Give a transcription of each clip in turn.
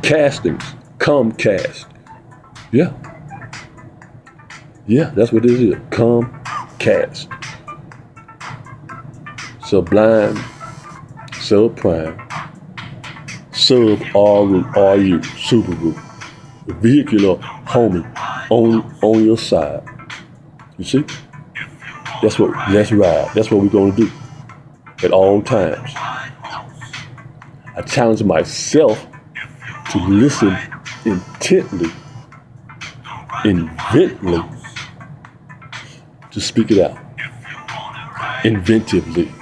Castings, Comcast. Yeah, yeah, that's what this is. Comcast. Sublime, subprime, sub RU, Subaru. The vehicular homie on your side. You see? That's right. That's what we're gonna do at all times. I challenge myself to listen intently, invently, to speak it out, inventively,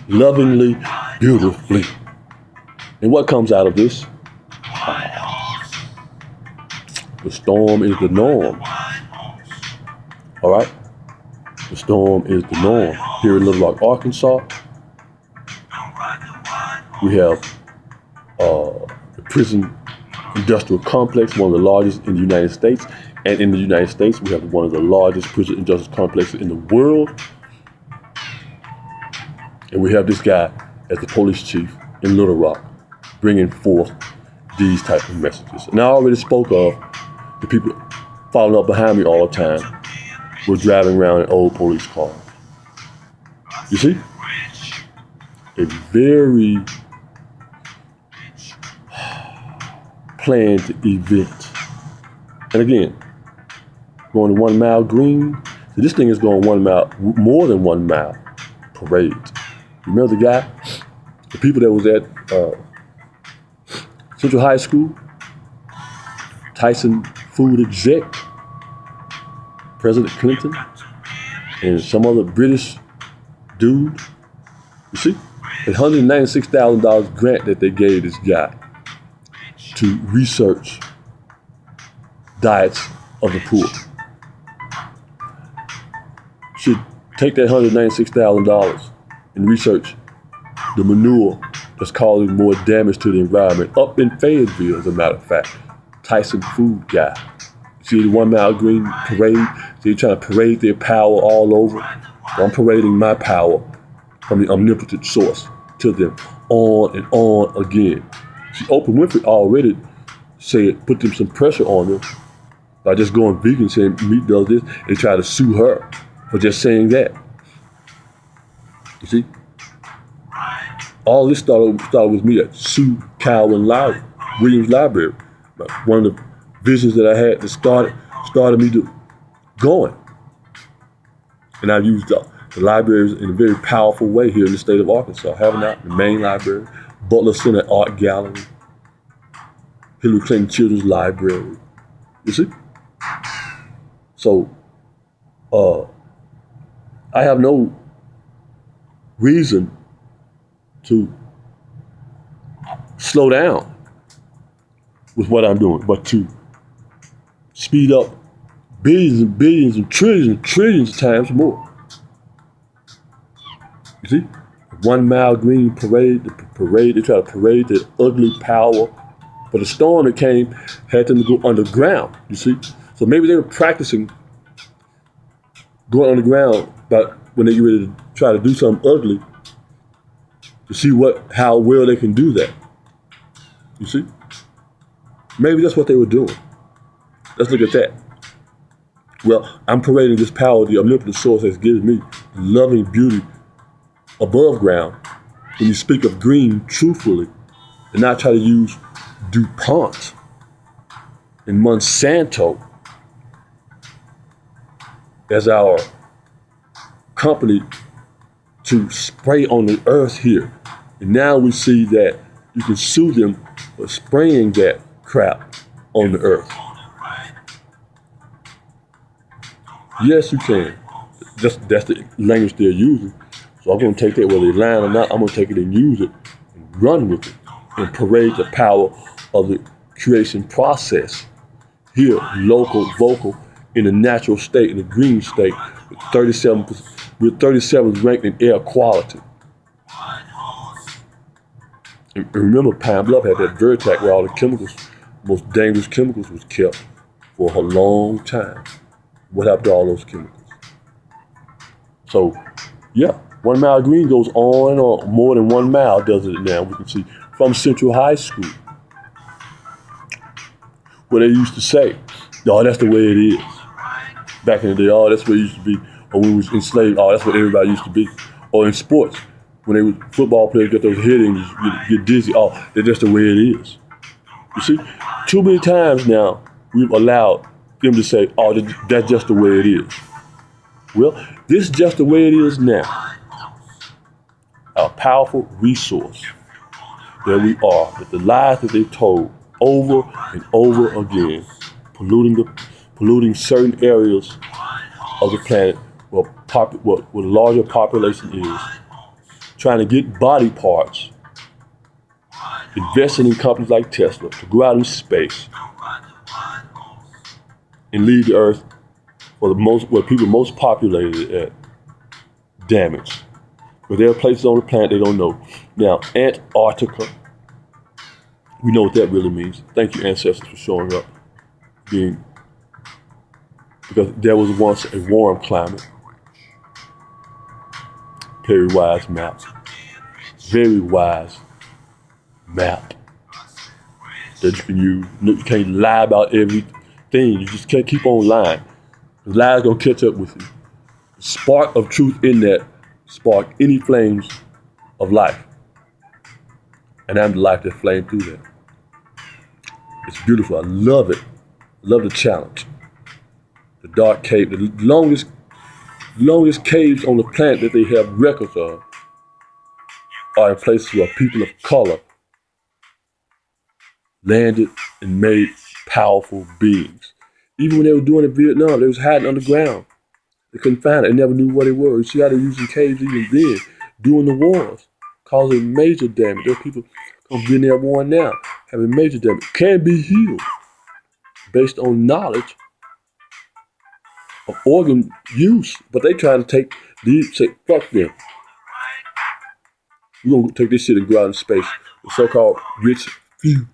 lovingly, beautifully. And what comes out of this? The storm is the norm. All right? The storm is the norm. Here in Little Rock, Arkansas, we have the prison industrial complex, one of the largest in the United States. And in the United States, we have one of the largest prison industrial complexes in the world. And we have this guy as the police chief in Little Rock, bringing forth these type of messages. And I already spoke of the people following up behind me all the time were driving around in old police cars. You see? A very planned event. And again, going to 1 mile green. So this thing is going 1 mile, more than 1 mile parade. Remember the guy? The people that was at Central High School? Tyson Food exec, President Clinton, and some other British dude. You see? A $196,000 grant that they gave this guy to research diets of the poor. Should take that $196,000 and research the manure that's causing more damage to the environment up in Fayetteville, as a matter of fact. Tyson Food guy. See the 1 mile green parade? See, they're trying to parade their power all over. Well, I'm parading my power from the omnipotent source to them on and on again. See, Oprah Winfrey already said, put them some pressure on them by just going vegan, saying meat does this. They try to sue her for just saying that. You see? All this started with me at Sue Cowan Williams Library. One of the visions that I had that started me to going. And I've used the libraries in a very powerful way here in the state of Arkansas, haven't I? The main library, Butler Center Art Gallery, Hillary Clinton Children's Library. You see? So, I have no reason to slow down with what I'm doing, but to speed up billions and billions and trillions of times more. You see? 1 mile green parade, they try to parade the ugly power. But the storm that came had them to go underground, you see? So maybe they were practicing going underground, but when they get ready to try to do something ugly, to see how well they can do that. You see? Maybe that's what they were doing. Let's look at that. Well, I'm parading this power the omnipotent source has given me, loving beauty above ground. When you speak of green truthfully, and not try to use DuPont and Monsanto as our company to spray on the earth here. And now we see that you can sue them for spraying that crap on the earth. Yes, you can. That's the language they're using. So I'm going to take that, whether they're lying or not, I'm going to take it and use it and run with it and parade the power of the creation process here, local, vocal, in the natural state, in the green state, with 37th ranked in air quality. And remember, Pine Bluff had that Veritech where all the chemicals, most dangerous chemicals, was kept for a long time. What happened to all those chemicals? So, yeah, 1 mile green goes on and on, more than 1 mile does it now. We can see from Central High School what they used to say. Oh, that's the way it is. Back in the day, oh, that's what it used to be. Or when we was enslaved, oh, that's what everybody used to be. Or in sports, when they would, football players get those hittings, get dizzy, oh, that's just the way it is. You see, too many times now, we've allowed them to say, oh, that's just the way it is. Well, this is just the way it is now. A powerful resource that we are, that the lies that they told over and over again, polluting certain areas of the planet where the larger population is, trying to get body parts, investing in companies like Tesla to go out in space and leave the Earth where people most populated at damaged. But there are places on the planet they don't know. Now, Antarctica, we know what that really means. Thank you, ancestors, for showing up. Because there was once a warm climate. Very wise map. Very wise map that you can use. You can't lie about everything. You just can't keep on lying. The lies gonna catch up with you. The spark of truth in that spark any flames of life. And I'm the life that flamed through that. It's beautiful. I love it. I love the challenge. The dark cave, the longest caves on the planet that they have records of are in places where people of color landed and made powerful beings. Even when they were doing it in Vietnam, they was hiding underground. They couldn't find it. They never knew where they were. You see how they were using caves even then, during the wars, causing major damage. There are people come in there war now, having major damage. Can be healed based on knowledge of organ use. But they trying to take these, say, fuck them. We're going to take this shit and go out in space. The so-called rich few.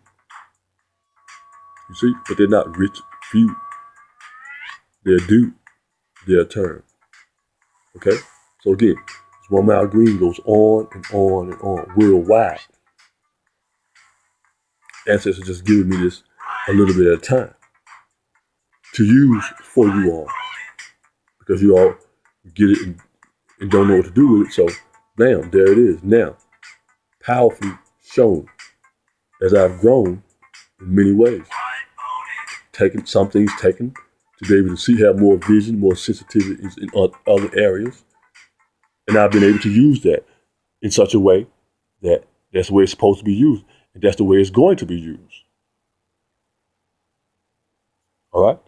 You see? But they're not rich few. They're due their turn. Okay? So again, this 1 mile green goes on and on and on worldwide. Ancestors just giving me this a little bit at a time to use for you all. Because you all get it and don't know what to do with it. So, bam, there it is. Now, powerfully shown as I've grown in many ways. Some things taken to be able to see, have more vision, more sensitivity in other areas. And I've been able to use that in such a way that that's the way it's supposed to be used. And that's the way it's going to be used. All right?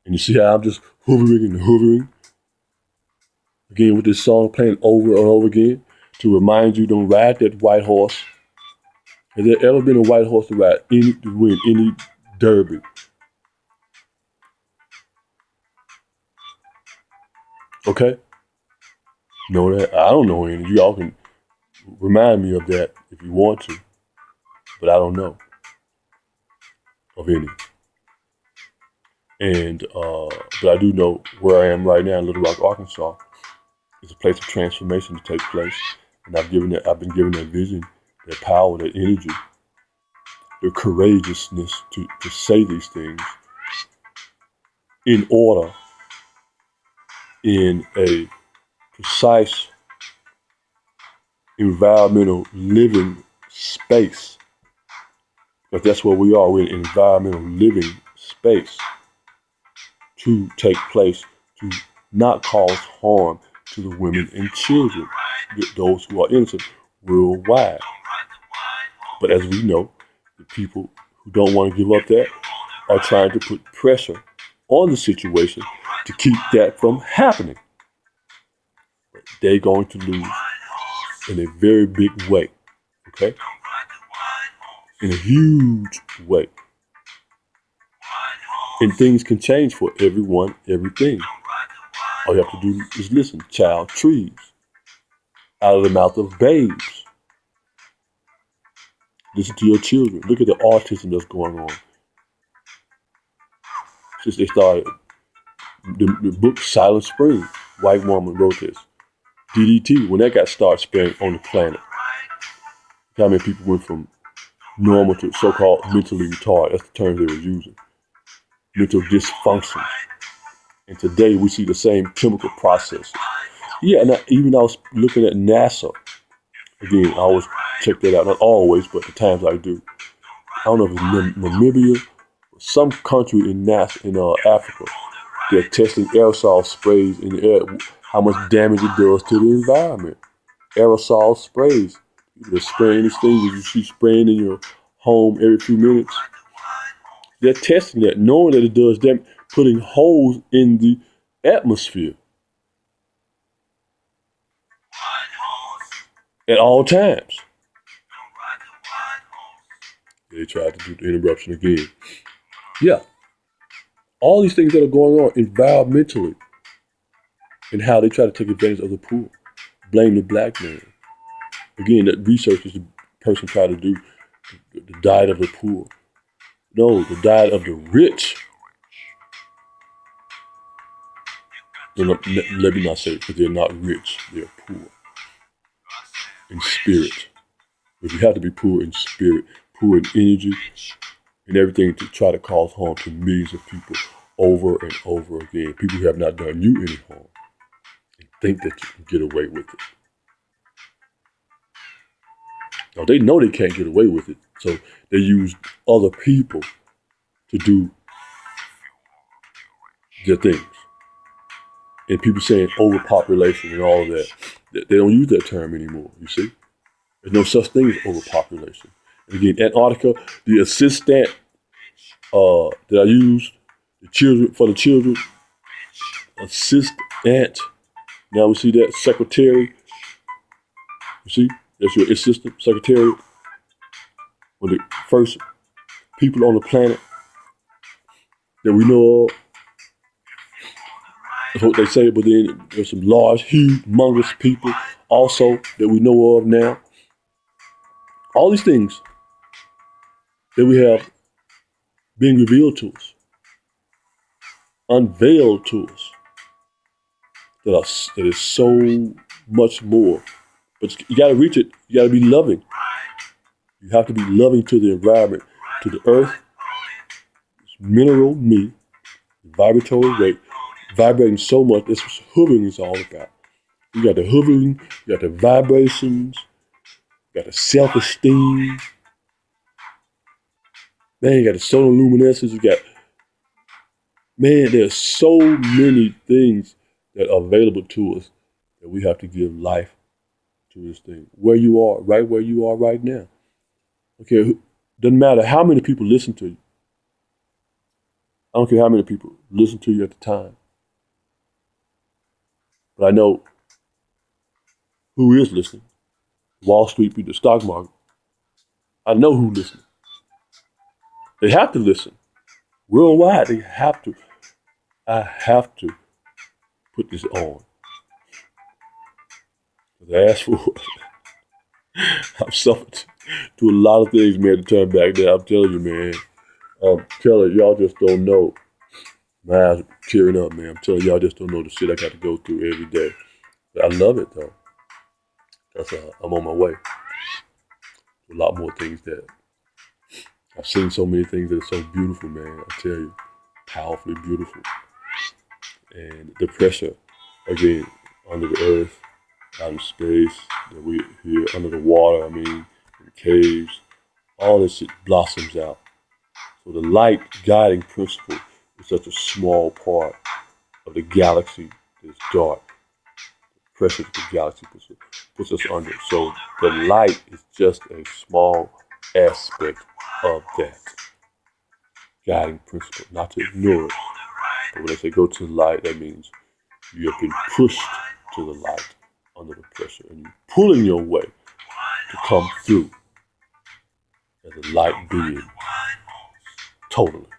And you see how I'm just hovering and hovering? Again, with this song playing over and over again to remind you, don't ride that white horse. Has there ever been a white horse to win any derby? Okay? Know that? I don't know any. You all can remind me of that if you want to. But I don't know of any. And, but I do know where I am right now in Little Rock, Arkansas. It's a place of transformation to take place. And I've been given that vision, that power, that energy, the courageousness to say these things in order, in a precise environmental living space. Because that's where we are. We're in an environmental living space to take place, to not cause harm to the women and children, those who are innocent worldwide. But as we know, the people who don't want to give up that are trying to put pressure on the situation to keep that from happening. But they're going to lose in a very big way, okay? In a huge way. And things can change for everyone, everything. All you have to do is listen. Child trees out of the mouth of babes. Listen to your children. Look at the autism that's going on. Since they started the book Silent Spring, white woman wrote this. DDT, when that got started spreading on the planet. How many people went from normal to so-called mentally retarded. That's the term they were using. Mental dysfunction. And today we see the same chemical processes. Yeah, and even I was looking at NASA. Again, I always check that out. Not always, but the times I do. I don't know if it's Namibia or some country in Africa. They're testing aerosol sprays in the air, how much damage it does to the environment. Aerosol sprays. They're spraying these things that you see spraying in your home every few minutes. They're testing that, knowing that it does damage, putting holes in the atmosphere at all times. They tried to do the interruption again. Yeah. All these things that are going on environmentally and how they try to take advantage of the poor. Blame the black man. Again, that research is the person trying to do the diet of the poor. No, the diet of the rich. Let me not say it, because they're not rich, they're poor. In spirit. But you have to be poor in spirit, poor in energy, and everything to try to cause harm to millions of people over and over again. People who have not done you any harm and think that you can get away with it. Now, they know they can't get away with it, so they use other people to do their things. And people saying overpopulation and all of that, they don't use that term anymore, you see? There's no such thing as overpopulation. And again, Antarctica, the assistant that I used, the children, assistant. Now we see that secretary. You see, that's your assistant secretary. One of the first people on the planet that we know of. That's what they say, but then there's some large, humongous people also that we know of now. All these things that we have being revealed to us, unveiled to us, that is so much more. But you got to reach it. You got to be loving. You have to be loving to the environment, to the earth, mineral me, vibratory rate, vibrating so much. That's what hovering is all about. You got the hovering, you got the vibrations, you got the self-esteem. Man, you got the solar luminescence. You got, man, there's so many things that are available to us that we have to give life to this thing. Where you are, right where you are right now. Okay, doesn't matter how many people listen to you. I don't care how many people listen to you at the time. But I know who is listening. Wall Street people, the stock market. I know who's listening. They have to listen. Worldwide, they have to. I have to put this on. Because I asked for it. I've suffered to a lot of things, man, to turn back there. I'm telling you, man. I'm telling you, y'all just don't know. My eyes are tearing up, man. I'm telling y'all just don't know the shit I got to go through every day. But I love it, though. Because I'm on my way. A lot more things that I've seen so many things that are so beautiful, man. I tell you, powerfully beautiful. And the pressure, again, under the earth, out in space, that we here under the water, in caves, all this shit blossoms out. So the light guiding principle is such a small part of the galaxy that's dark. The pressure that the galaxy puts us under. So the light is just a small aspect of that guiding principle. Not to ignore it. But when I say go to the light, that means you have been pushed to the light under the pressure, and you're pulling your way to come through as a light being, totally.